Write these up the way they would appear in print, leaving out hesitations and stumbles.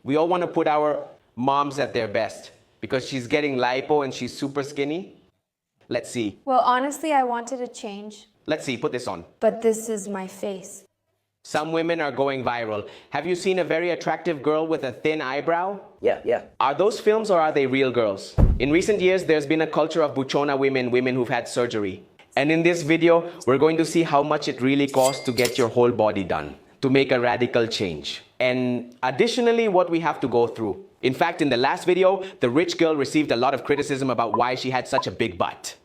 We all want to put our moms at their best because she's getting lipo and she's super skinny. Let's see. Well, honestly, I wanted a change. Let's see, put this on. But this is my face. Some women are going viral. Have you seen a very attractive girl with a thin eyebrow? Yeah. Are those films or are they real girls? In recent years, there's been a culture of buchona women who've had surgery. And in this video, we're going to see how much it really costs to get your whole body done, to make a radical change. And additionally, what we have to go through. In fact, in the last video, the rich girl received a lot of criticism about why she had such a big butt.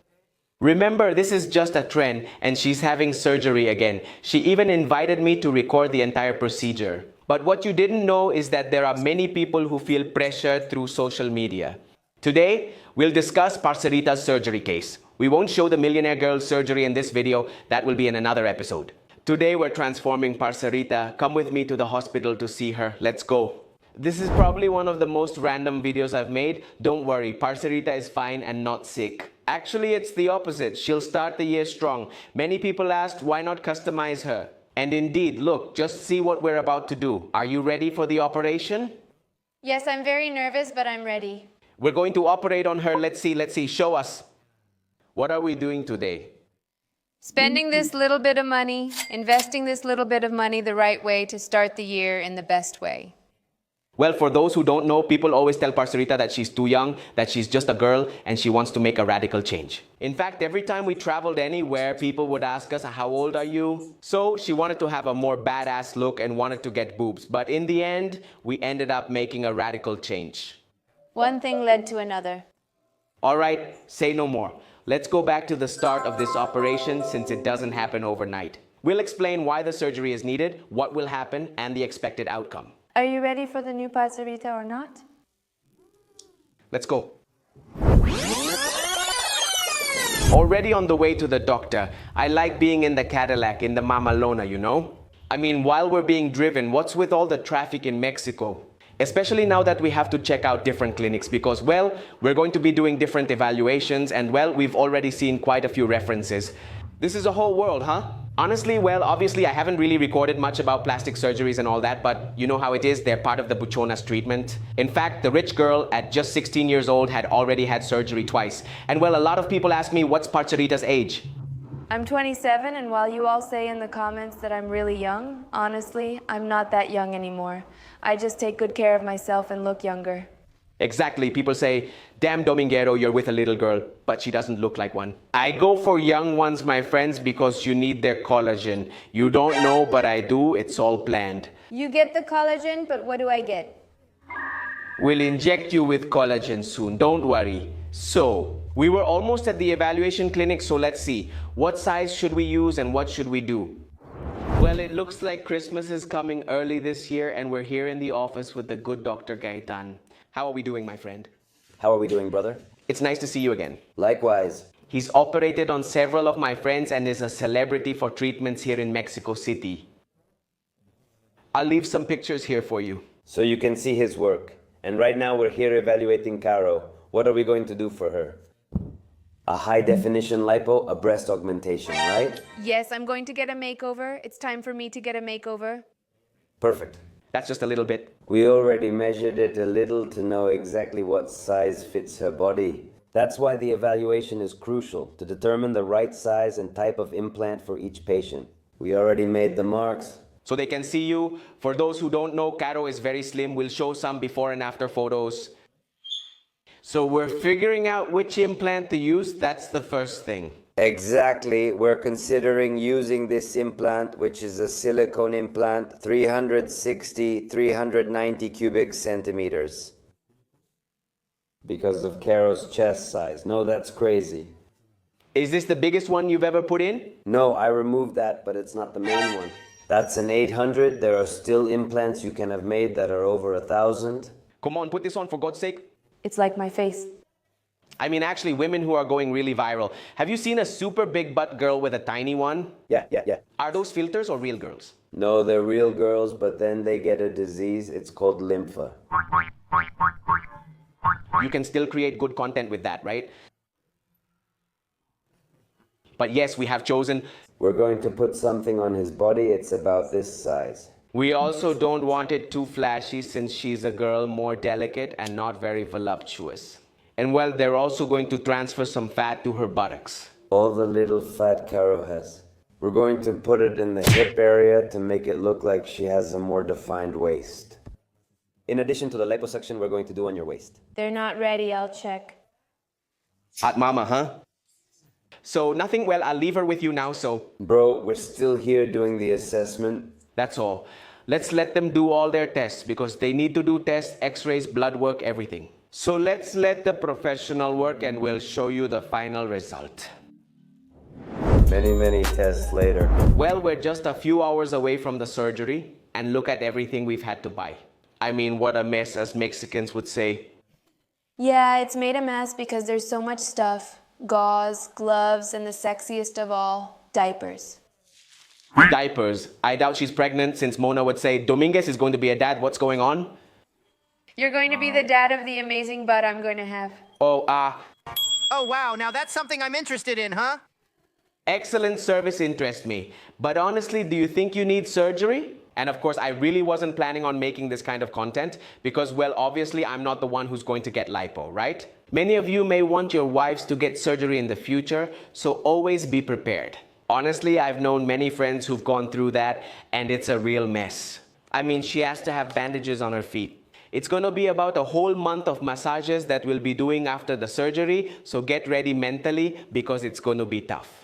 Remember, this is just a trend and she's having surgery again. She even invited me to record the entire procedure. But what you didn't know is that there are many people who feel pressure through social media. Today, we'll discuss Parcerita's surgery case. We won't show the millionaire girl's surgery in this video. That will be in another episode. Today, we're transforming Parcerita. Come with me to the hospital to see her. Let's go. This is probably one of the most random videos I've made. Don't worry, Parcerita is fine and not sick. Actually, it's the opposite. She'll start the year strong. Many people asked, why not customize her? And indeed, look, just see what we're about to do. Are you ready for the operation? Yes, I'm very nervous, but I'm ready. We're going to operate on her. Let's see. Show us. What are we doing today? Spending this little bit of money, investing this little bit of money the right way to start the year in the best way. Well, for those who don't know, people always tell Parcerita that she's too young, that she's just a girl, and she wants to make a radical change. In fact, every time we traveled anywhere, people would ask us, how old are you? So she wanted to have a more badass look and wanted to get boobs. But in the end, we ended up making a radical change. One thing led to another. All right, say no more. Let's go back to the start of this operation since it doesn't happen overnight. We'll explain why the surgery is needed, what will happen, and the expected outcome. Are you ready for the new Parcerita or not? Let's go. Already on the way to the doctor. I like being in the Cadillac, in the Mamalona, you know? I mean, while we're being driven, what's with all the traffic in Mexico? Especially now that we have to check out different clinics because, well, we're going to be doing different evaluations and, well, we've already seen quite a few references. This is a whole world, huh? Honestly, well, obviously I haven't really recorded much about plastic surgeries and all that, but you know how it is, they're part of the buchona's treatment. In fact, the rich girl at just 16 years old had already had surgery twice. And well, a lot of people ask me, what's Parcerita's age? I'm 27, and while you all say in the comments that I'm really young, honestly, I'm not that young anymore. I just take good care of myself and look younger. Exactly. People say, damn Dominguero, you're with a little girl, but she doesn't look like one. I go for young ones, my friends, because you need their collagen. You don't know, but I do. It's all planned. You get the collagen, but what do I get? We'll inject you with collagen soon. Don't worry. So, we were almost at the evaluation clinic, so let's see. What size should we use and what should we do? Well, it looks like Christmas is coming early this year, and we're here in the office with the good Dr. Gaitan. How are we doing, my friend? How are we doing, brother? It's nice to see you again. Likewise. He's operated on several of my friends and is a celebrity for treatments here in Mexico City. I'll leave some pictures here for you. So you can see his work. And right now we're here evaluating Caro. What are we going to do for her? A high-definition lipo, a breast augmentation, right? Yes, I'm going to get a makeover. It's time for me to get a makeover. Perfect. That's just a little bit. We already measured it a little to know exactly what size fits her body. That's why the evaluation is crucial, to determine the right size and type of implant for each patient. We already made the marks. So they can see you. For those who don't know, Caro is very slim. We'll show some before and after photos. So we're figuring out which implant to use. That's the first thing. Exactly. We're considering using this implant, which is a silicone implant, 390 cubic centimeters. Because of Caro's chest size. No, that's crazy. Is this the biggest one you've ever put in? No, I removed that, but it's not the main one. That's an 800. There are still implants you can have made that are over 1,000. Come on, put this on for God's sake. It's like my face. I mean, actually, women who are going really viral. Have you seen a super big butt girl with a tiny one? Yeah. Are those filters or real girls? No, they're real girls, but then they get a disease. It's called lympha. You can still create good content with that, right? But yes, we have chosen. We're going to put something on his body. It's about this size. We also don't want it too flashy since she's a girl, more delicate and not very voluptuous. And well, they're also going to transfer some fat to her buttocks. All the little fat Caro has. We're going to put it in the hip area to make it look like she has a more defined waist. In addition to the liposuction we're going to do on your waist. They're not ready, I'll check. Hot mama, huh? So nothing, well, I'll leave her with you now, so Bro, we're still here doing the assessment. that's all. Let's let them do all their tests because they need to do tests, x-rays, blood work, everything. So let's let the professional work and we'll show you the final result. Many tests later. Well, we're just a few hours away from the surgery and look at everything we've had to buy. I mean, what a mess, as Mexicans would say. Yeah, it's made a mess because there's so much stuff. Gauze, gloves, and the sexiest of all, diapers. Diapers. I doubt she's pregnant since Mona would say, Dominguez is going to be a dad, what's going on? You're going to be the dad of the amazing butt I'm going to have. Oh, Oh, wow, now that's something I'm interested in, huh? excellent service interests me. But honestly, do you think you need surgery? And of course, I really wasn't planning on making this kind of content because, well, obviously, I'm not the one who's going to get lipo, right? Many of you may want your wives to get surgery in the future, so always be prepared. Honestly, I've known many friends who've gone through that, and it's a real mess. I mean, she has to have bandages on her feet. It's going to be about a whole month of massages that we'll be doing after the surgery, so get ready mentally because it's going to be tough.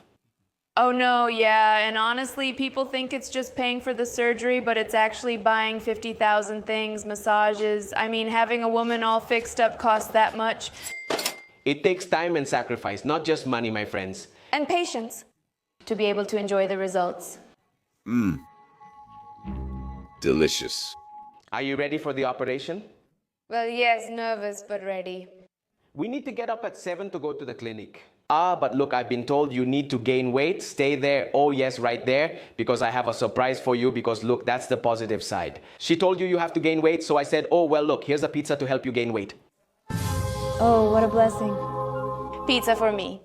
Oh no, yeah, and honestly, people think it's just paying for the surgery, but it's actually buying 50,000 things, massages. I mean, having a woman all fixed up costs that much. It takes time and sacrifice, not just money, my friends. And patience to be able to enjoy the results. Delicious. Are you ready for the operation? Well, yes, nervous, but ready. We need to get up at 7 to go to the clinic. But look, I've been told you need to gain weight. Stay there. Oh, yes, right there. Because I have a surprise for you. Because look, that's the positive side. She told you you have to gain weight. So I said, oh, well, look, here's a pizza to help you gain weight. Oh, what a blessing. Pizza for me.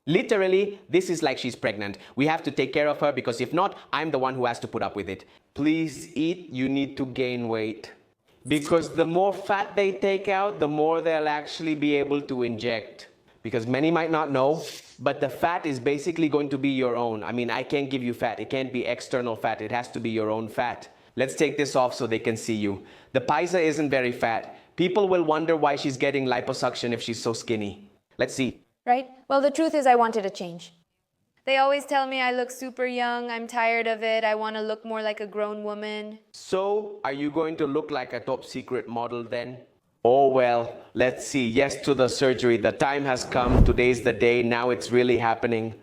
Literally, this is like she's pregnant. We have to take care of her because if not, I'm the one who has to put up with it. Please eat. You need to gain weight. Because the more fat they take out, the more they'll actually be able to inject. Because many might not know, but the fat is basically going to be your own. I mean, I can't give you fat. It can't be external fat. It has to be your own fat. Let's take this off so they can see you. The paisa isn't very fat. People will wonder why she's getting liposuction if she's so skinny. Let's see. Right? Well, the truth is I wanted a change. They always tell me I look super young. I'm tired of it. I want to look more like a grown woman. So, are you going to look like a top secret model then? Oh well, let's see. Yes to the surgery. The time has come. Today's the day. Now it's really happening.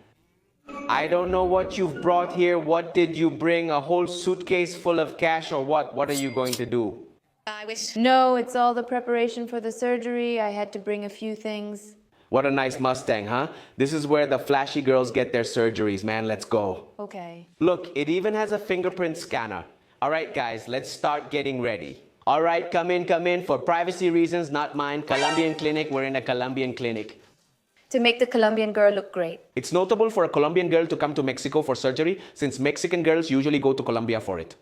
I don't know what you've brought here. What did you bring? A whole suitcase full of cash or what? What are you going to do? I wish. No, it's all the preparation for the surgery. I had to bring a few things. What a nice Mustang, huh? This is where the flashy girls get their surgeries, man. Let's go. Okay. Look, it even has a fingerprint scanner. All right, guys, let's start getting ready. All right, come in. For privacy reasons, not mine. Colombian clinic, we're in a Colombian clinic. To make the Colombian girl look great. It's notable for a Colombian girl to come to Mexico for surgery, since Mexican girls usually go to Colombia for it.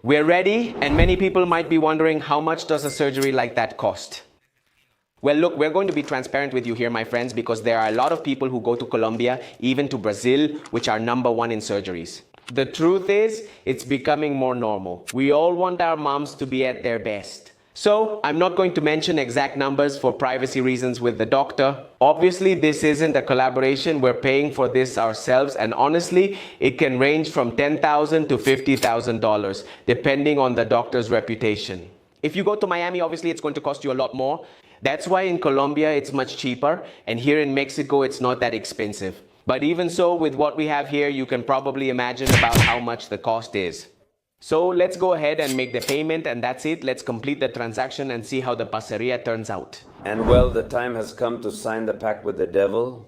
We're ready, and many people might be wondering how much does a surgery like that cost? Well, look, we're going to be transparent with you here, my friends, because there are a lot of people who go to Colombia, even to Brazil, which are #1 in surgeries. The truth is, it's becoming more normal. We all want our moms to be at their best. So, I'm not going to mention exact numbers for privacy reasons with the doctor. Obviously, this isn't a collaboration. We're paying for this ourselves, and honestly, it can range from $10,000 to $50,000, depending on the doctor's reputation. If you go to Miami, obviously, it's going to cost you a lot more. That's why in Colombia, it's much cheaper, and here in Mexico, it's not that expensive. But even so, with what we have here, you can probably imagine about how much the cost is. So let's go ahead and make the payment, and that's it. Let's complete the transaction and see how the Parcerita turns out. And well, the time has come to sign the pact with the devil.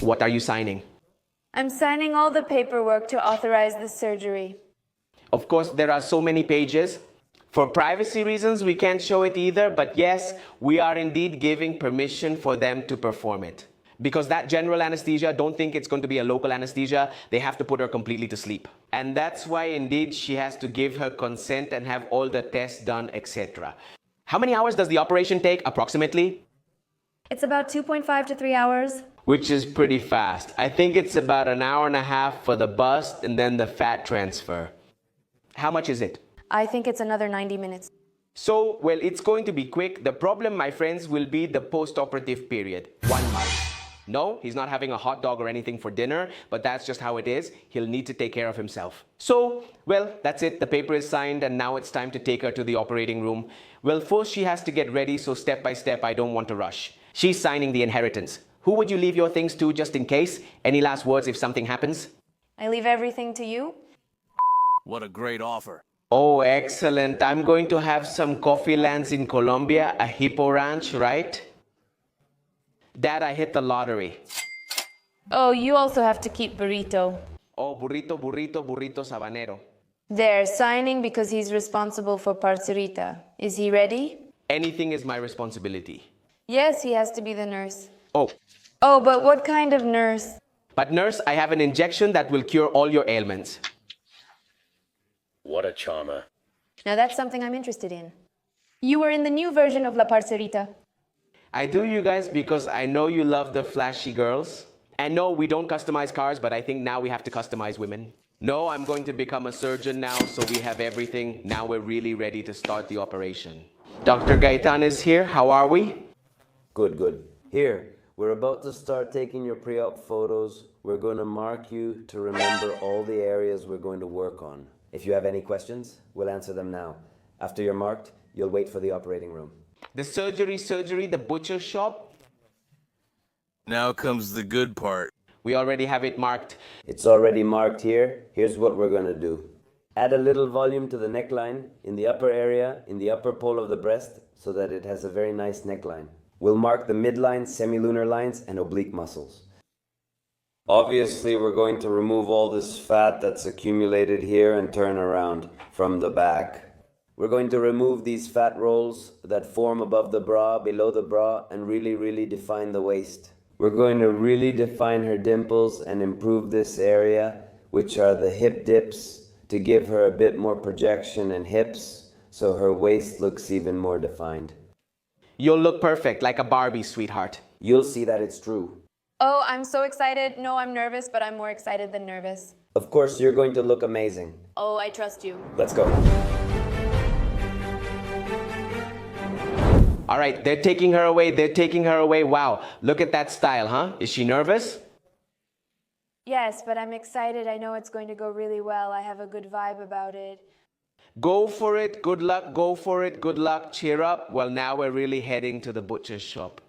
What are you signing? I'm signing all the paperwork to authorize the surgery. Of course, there are so many pages. For privacy reasons, we can't show it either, but yes, we are indeed giving permission for them to perform it. Because that general anesthesia, don't think it's going to be a local anesthesia. They have to put her completely to sleep. And that's why indeed she has to give her consent and have all the tests done, etc. How many hours does the operation take approximately? It's about 2.5 to 3 hours. Which is pretty fast. I think it's about an hour and a half for the bust and then the fat transfer. How much is it? I think it's another 90 minutes. So, well, it's going to be quick. The problem, my friends, will be the post-operative period. 1 month. No, he's not having a hot dog or anything for dinner, but that's just how it is. He'll need to take care of himself. So, well, that's it. The paper is signed and now it's time to take her to the operating room. Well, first she has to get ready, so step by step, I don't want to rush. She's signing the inheritance. Who would you leave your things to just in case? Any last words if something happens? I leave everything to you. What a great offer. Oh, excellent. I'm going to have some coffee lands in Colombia, a hippo ranch, right? Dad, I hit the lottery. Oh, you also have to keep Burrito. Oh, burrito, burrito, burrito sabanero. They're signing because he's responsible for Parcerita. Is he ready? Anything is my responsibility. Yes, he has to be the nurse. Oh, Oh, but what kind of nurse? but nurse, I have an injection that will cure all your ailments. What a charmer. Now that's something I'm interested in. You were in the new version of La Parcerita. I do, you guys, because I know you love the flashy girls. And no, we don't customize cars, but I think now we have to customize women. No, I'm going to become a surgeon now, so we have everything. Now we're really ready to start the operation. Dr. Gaitan is here. How are we? Good, good. Here, we're about to start taking your pre-op photos. We're going to mark you to remember all the areas we're going to work on. If you have any questions, we'll answer them now. After you're marked, you'll wait for the operating room. The surgery, the butcher shop. Now comes the good part. We already have it marked. It's already marked here. Here's what we're going to do. Add a little volume to the neckline in the upper area, in the upper pole of the breast, so that it has a very nice neckline. We'll mark the midline, semilunar lines, and oblique muscles. Obviously, we're going to remove all this fat that's accumulated here and turn around from the back. We're going to remove these fat rolls that form above the bra, below the bra, and really define the waist. We're going to really define her dimples and improve this area, which are the hip dips, to give her a bit more projection and hips, so her waist looks even more defined. You'll look perfect, like a Barbie, sweetheart. You'll see that it's true. Oh, I'm so excited. No, I'm nervous, but I'm more excited than nervous. Of course, you're going to look amazing. Oh, I trust you. Let's go. All right, they're taking her away. They're taking her away. Wow, look at that style, huh? Is she nervous? Yes, but I'm excited. I know it's going to go really well. I have a good vibe about it. Go for it. Good luck. Go for it. Good luck. Cheer up. Well, now we're really heading to the butcher's shop.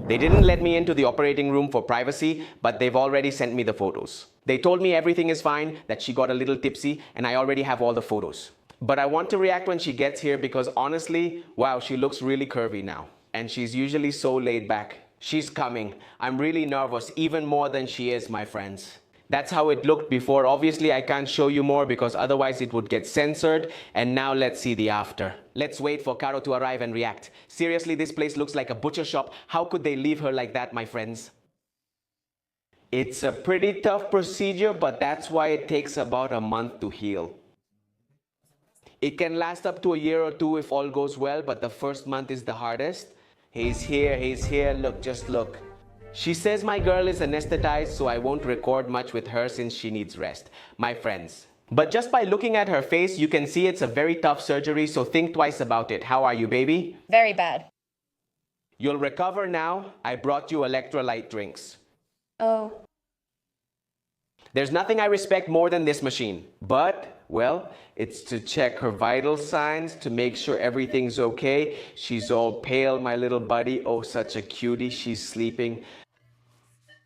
They didn't let me into the operating room for privacy, but they've already sent me the photos. They told me everything is fine, that she got a little tipsy, and I already have all the photos. But I want to react when she gets here because honestly, wow, she looks really curvy now. And she's usually so laid back. She's coming. I'm really nervous, even more than she is, my friends. That's how it looked before. Obviously, I can't show you more because otherwise it would get censored. And now let's see the after. Let's wait for Caro to arrive and react. Seriously, this place looks like a butcher shop. How could they leave her like that, my friends? It's a pretty tough procedure, but that's why it takes about a month to heal. It can last up to a year or two if all goes well, but the first month is the hardest. He's here, look, just look. She says my girl is anesthetized, so I won't record much with her since she needs rest. My friends. But just by looking at her face, you can see it's a very tough surgery, so think twice about it. How are you, baby? Very bad. You'll recover now. I brought you electrolyte drinks. Oh. There's nothing I respect more than this machine. But, well, it's to check her vital signs, to make sure everything's okay. She's all pale, my little buddy. Oh, such a cutie. She's sleeping.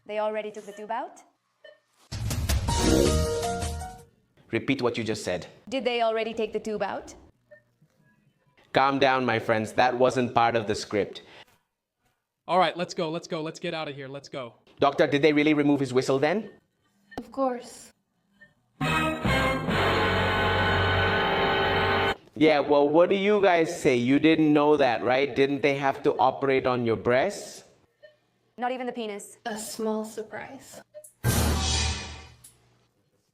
They already took the tube out? Repeat what you just said. Did they already take the tube out? Calm down, my friends. That wasn't part of the script. All right, let's go. Let's get out of here. Let's go. Doctor, did they really remove his whistle then? Of course. Yeah, well, what do you guys say? You didn't know that, right? Didn't they have to operate on your breasts? Not even the penis. A small surprise.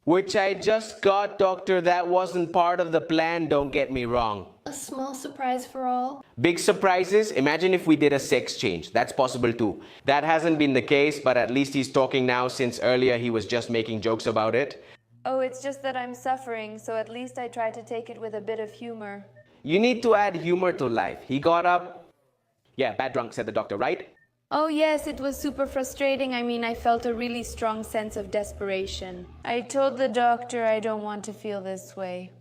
Which I just got, doctor. That wasn't part of the plan, don't get me wrong. A small surprise for all. Big surprises? Imagine if we did a sex change. That's possible too. That hasn't been the case, but at least he's talking now, since earlier he was just making jokes about it. Oh, it's just that I'm suffering, so at least I try to take it with a bit of humor. You need to add humor to life. He got up. Yeah, bad drunk, said the doctor, right? Oh yes, it was super frustrating. I mean, I felt a really strong sense of desperation. I told the doctor I don't want to feel this way.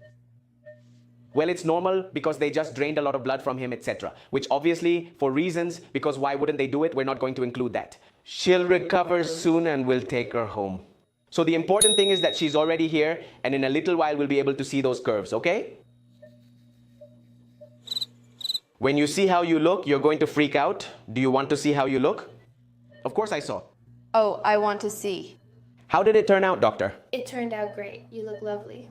Well, it's normal because they just drained a lot of blood from him, etc. Which obviously, for reasons, because why wouldn't they do it? We're not going to include that. She'll recover soon and we'll take her home. So the important thing is that she's already here, and in a little while we'll be able to see those curves, okay? When you see how you look, you're going to freak out. Do you want to see how you look? Of course I saw. Oh, I want to see. How did it turn out, doctor? It turned out great. You look lovely.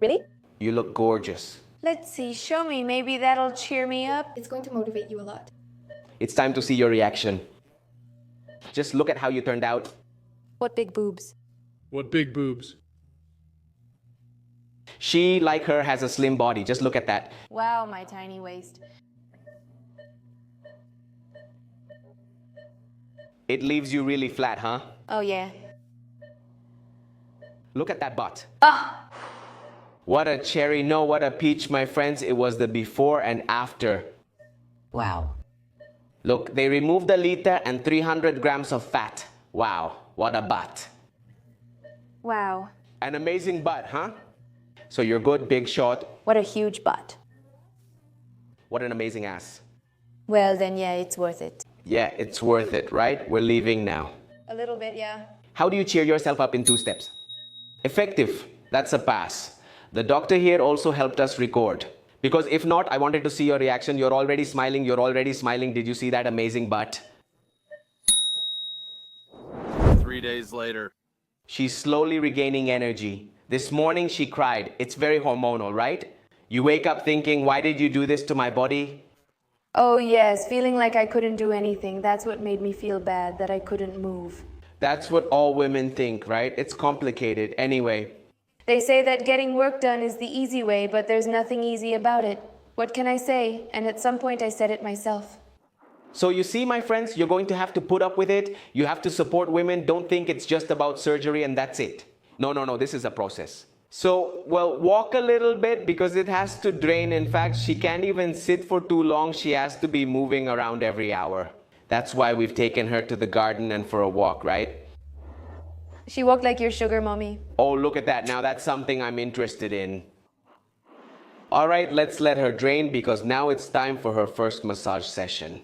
Really? You look gorgeous. Let's see, show me. Maybe that'll cheer me up. It's going to motivate you a lot. It's time to see your reaction. Just look at how you turned out. What big boobs. What big boobs. She, like her, has a slim body. Just look at that. Wow, my tiny waist. It leaves you really flat, huh? Oh yeah. Look at that butt. Ah! What a cherry. No, what a peach, my friends. It was the before and after. Wow. Look, they removed a liter and 300 grams of fat. Wow, what a butt. Wow. An amazing butt, huh? So you're good, big, short. What a huge butt. What an amazing ass. Well, then yeah, it's worth it. Yeah, it's worth it, right? We're leaving now. A little bit, yeah. How do you cheer yourself up in 2 steps? Effective. That's a pass. The doctor here also helped us record. Because if not, I wanted to see your reaction. You're already smiling. You're already smiling. Did you see that amazing butt? 3 days later. She's slowly regaining energy. This morning she cried. It's very hormonal, right? You wake up thinking, why did you do this to my body? Oh yes, feeling like I couldn't do anything. That's what made me feel bad, that I couldn't move. That's what all women think, right? It's complicated. Anyway, They say that getting work done is the easy way, but there's nothing easy about it. What can I say? And at some point I said it myself. so you see, my friends, you're going to have to put up with it. You have to support women. Don't think it's just about surgery and that's it. No, this is a process. So, well, walk a little bit because it has to drain. In fact, she can't even sit for too long. She has to be moving around every hour. That's why we've taken her to the garden and for a walk, right? She walked like your sugar mommy. Oh, look at that. Now that's something I'm interested in. All right, let's let her drain because now it's time for her first massage session.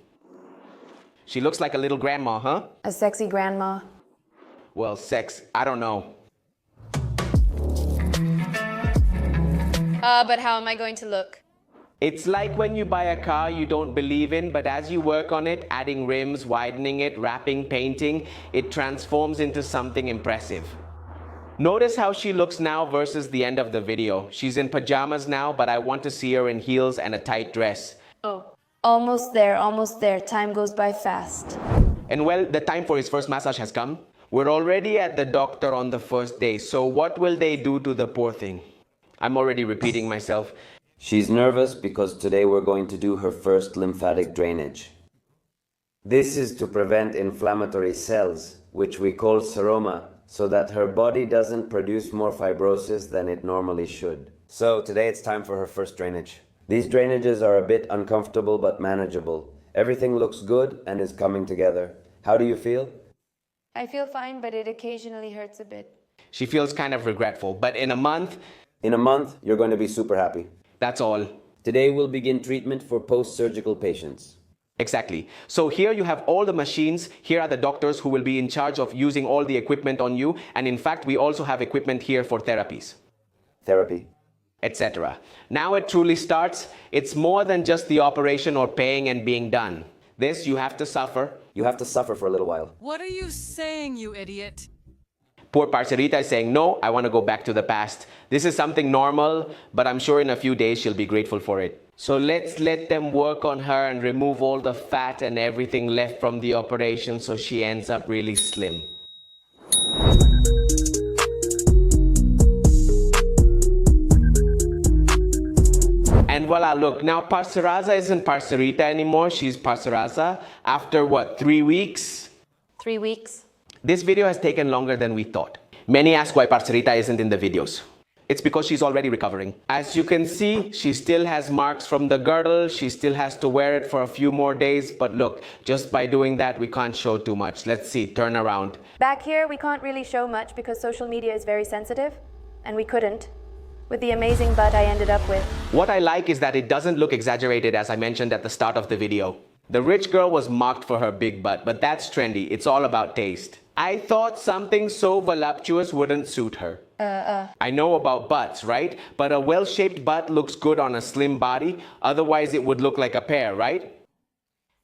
She looks like a little grandma, huh? A sexy grandma. Well, sex, I don't know. But how am I going to look? It's like when you buy a car you don't believe in, but as you work on it, adding rims, widening it, wrapping, painting, it transforms into something impressive. Notice how she looks now versus the end of the video. She's in pajamas now, but I want to see her in heels and a tight dress. Oh. Almost there, almost there. Time goes by fast. And well, the time for his first massage has come. We're already at the doctor on the first day, so what will they do to the poor thing? I'm already repeating myself. She's nervous because today we're going to do her first lymphatic drainage. This is to prevent inflammatory cells, which we call seroma, so that her body doesn't produce more fibrosis than it normally should. So today it's time for her first drainage. These drainages are a bit uncomfortable but manageable. Everything looks good and is coming together. How do you feel? I feel fine, but it occasionally hurts a bit. She feels kind of regretful, but in a month, you're going to be super happy. that's all. Today we'll begin treatment for post-surgical patients. Exactly. So here you have all the machines. Here are the doctors who will be in charge of using all the equipment on you. And in fact, we also have equipment here for therapies, Therapy. etc. Now it truly starts. It's more than just the operation or paying and being done. This you have to suffer. You have to suffer for a little while. What are you saying, you idiot? Poor Parcerita is saying, no, I want to go back to the past. This is something normal, but I'm sure in a few days she'll be grateful for it. So let's let them work on her and remove all the fat and everything left from the operation so she ends up really slim. And voila, look, now Parcerita isn't Parcerita anymore, she's Parcerita. After what, 3 weeks? 3 weeks. This video has taken longer than we thought. Many ask why Parcerita isn't in the videos. It's because she's already recovering. As you can see, she still has marks from the girdle, she still has to wear it for a few more days, but look, just by doing that, we can't show too much. Let's see, turn around. Back here, we can't really show much because social media is very sensitive, and we couldn't, with the amazing butt I ended up with. What I like is that it doesn't look exaggerated, as I mentioned at the start of the video. The rich girl was mocked for her big butt, but that's trendy. It's all about taste. I thought something so voluptuous wouldn't suit her. I know about butts, right? But a well-shaped butt looks good on a slim body. Otherwise, it would look like a pear, right?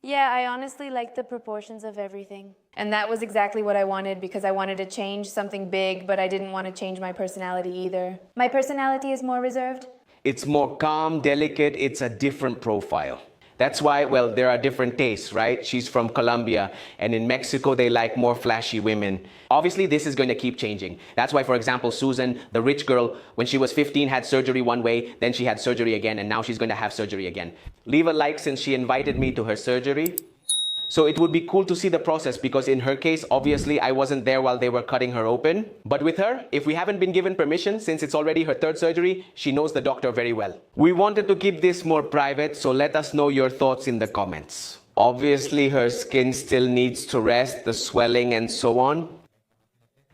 Yeah, I honestly like the proportions of everything. And that was exactly what I wanted because I wanted to change something big, but I didn't want to change my personality either. My personality is more reserved. It's more calm, delicate. It's a different profile. That's why, well, there are different tastes, right? She's from Colombia, and in Mexico, they like more flashy women. Obviously, this is going to keep changing. That's why, for example, Susan, the rich girl, when she was 15, had surgery one way, then she had surgery again, and now she's going to have surgery again. Leave a like since she invited me to her surgery. So it would be cool to see the process because in her case, obviously, I wasn't there while they were cutting her open. But with her, if we haven't been given permission, since it's already her third surgery, she knows the doctor very well. We wanted to keep this more private, so let us know your thoughts in the comments. Obviously, her skin still needs to rest, the swelling and so on.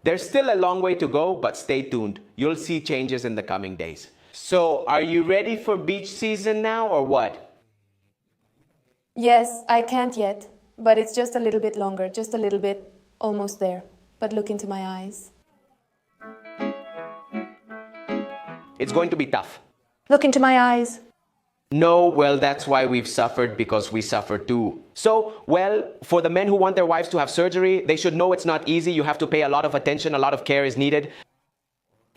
There's still a long way to go, but stay tuned. You'll see changes in the coming days. So, are you ready for beach season now or what? Yes, I can't yet. But it's just a little bit longer, just a little bit, almost there. But look into my eyes. It's going to be tough. Look into my eyes. No, well, that's why we've suffered, because we suffer too. So, well, for the men who want their wives to have surgery, they should know it's not easy. You have to pay a lot of attention, a lot of care is needed.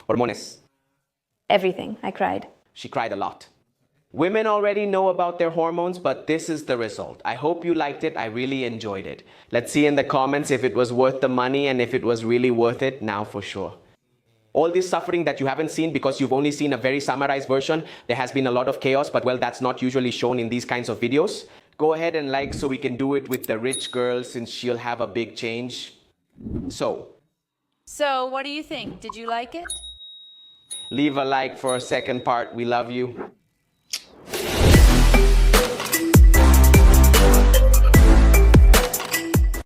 Hormones. Everything, I cried. She cried a lot. Women already know about their hormones, but this is the result. I hope you liked it. I really enjoyed it. Let's see in the comments if it was worth the money and if it was really worth it now for sure. All this suffering that you haven't seen because you've only seen a very summarized version, there has been a lot of chaos, but well, that's not usually shown in these kinds of videos. Go ahead and like so we can do it with the rich girl since she'll have a big change. So, what do you think? Did you like it? leave a like for a second part. We love you.